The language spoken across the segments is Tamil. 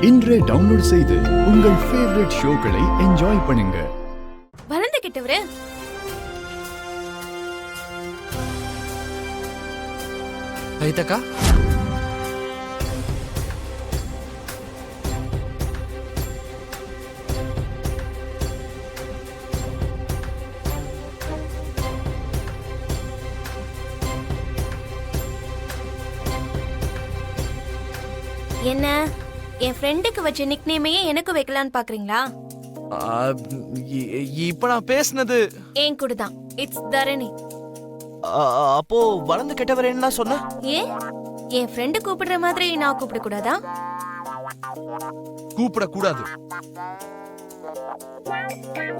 இன்றே டவுன்லோட் செய்து உங்கள் ஃபேவரட் ஷோக்களை என்ஜாய் பண்ணுங்க. வளர்ந்து கிட்டவரே ரைத்தக்கா, என்ன என் ஃப்ரெண்டுக்கு வச்ச நிக் நேமையே எனக்கு வைக்கலான்னு பாக்குறீங்களா? இப்ப நான் பேசுனது ஏன் கூட தான். இட்ஸ் தரணி. அப்போ வளர்ந்து கெட்டவரேன்னு சொன்ன. ஏன் என் ஃப்ரெண்டு கூப்பிடுற மாதிரி நான் கூப்பிட கூடாதா? கூப்பிட கூடாது.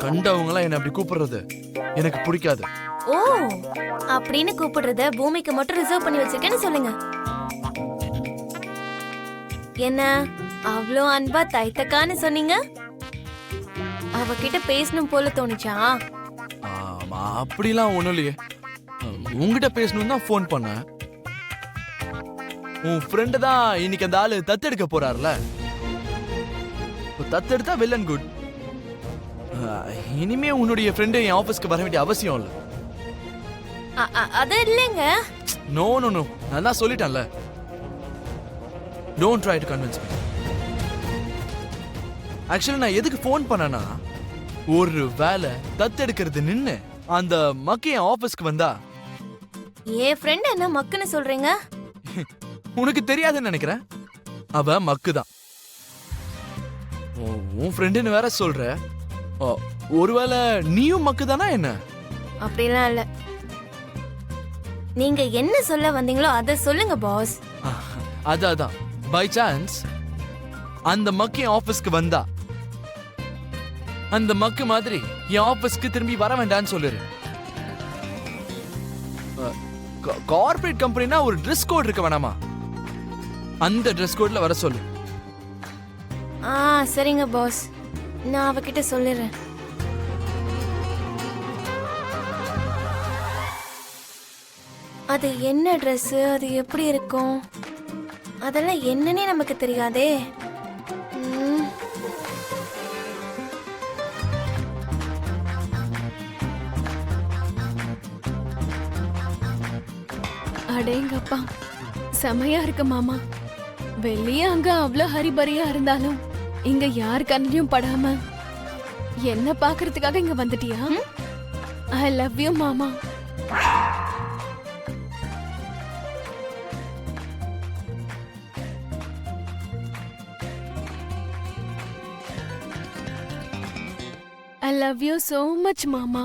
கண்டவங்க எல்லாம் என்ன அப்படி கூப்பிடுறது எனக்கு பிடிக்காது. ஓ, அப்படின்னு கூப்பிடுறத பூமிக்கு மட்டும் ரிசர்வ் பண்ணி வச்சிருக்கேன்னு சொல்லுங்க. என்ன அவ்வளோ அன்பா தைத்தக்கான்னு சொன்னீங்க? அவகிட்ட பேசணும் போல தோணுச்சா? அப்படிலாம் ஒண்ணும் இல்லையே. உங்ககிட்ட பேசணும் தான் போன் பண்ண. உன் ஃப்ரெண்டு தான் இன்னைக்கு அந்த ஆளு தத்தெடுக்க போறாருல. தத்தெடுத்தா வெல் அண்ட் குட். இனிமே உன்னுடைய ஃப்ரெண்டு என் ஆபீஸ்க்கு வர வேண்டிய அவசியம் இல்ல. அது இல்லைங்க. நோ நோ நோ, நான் தான் சொல்லிட்டேன்ல. Don't try to convince me. Actually நான் எதுக்கு ஃபோன் பண்ணனா, ஒரு வேளை தத்தெடுக்கிறது நின்னு அந்த மக்கிய ஆபீஸ்க்கு வந்தா. என் ஃப்ரெண்ட் என்ன மக்குன்னு சொல்றீங்க? உனக்கு தெரியாதுன்னு நினைக்கிறேன். அவ மக்கு தான். உன் ஃப்ரெண்டுன்னு வேற சொல்ற. ஒருவேளை நீயும் மக்கு தானா என்ன? அப்படிலாம் இல்ல. நீங்க என்ன சொல்ல வந்தீங்களோ அதை சொல்லுங்க பாஸ். அதான் பை சான்ஸ் அந்த மக்கு என் ஆபீஸ்க்கு வந்தா, அந்த மக்கு மாதிரி என் ஆபீஸ்க்கு திரும்பி வர வேண்டாம்னு சொல்லிரு. கார்ப்பரேட் கம்பெனினா ஒரு ட்ரெஸ் கோட் இருக்க வேணாமா? அந்த ட்ரெஸ் கோட்ல வர சொல்லு. சரிங்க பாஸ், நான் அவகிட்ட சொல்லிடுறேன். அது என்ன ட்ரெஸ், அது எப்படி இருக்கும், அதெல்லாம் என்னன்னே நமக்கு தெரியாதே. அடேங்கப்பா, செமையா இருக்கு மாமா. வெளியே அங்க அவ்வளவு ஹரிபரியா இருந்தாலும் இங்க யார் கண்ணிலையும் படாம என்ன பாக்குறதுக்காக இங்க வந்துட்டியா? ஐ லவ் யூ மாமா. I love you so much மாமா.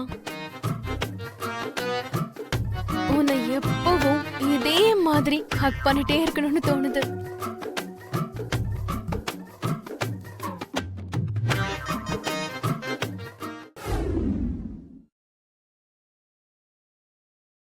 உன்னை எப்பவும் இதே மாதிரி ஹக் பண்ணிட்டே இருக்கணும்னு தோணுது.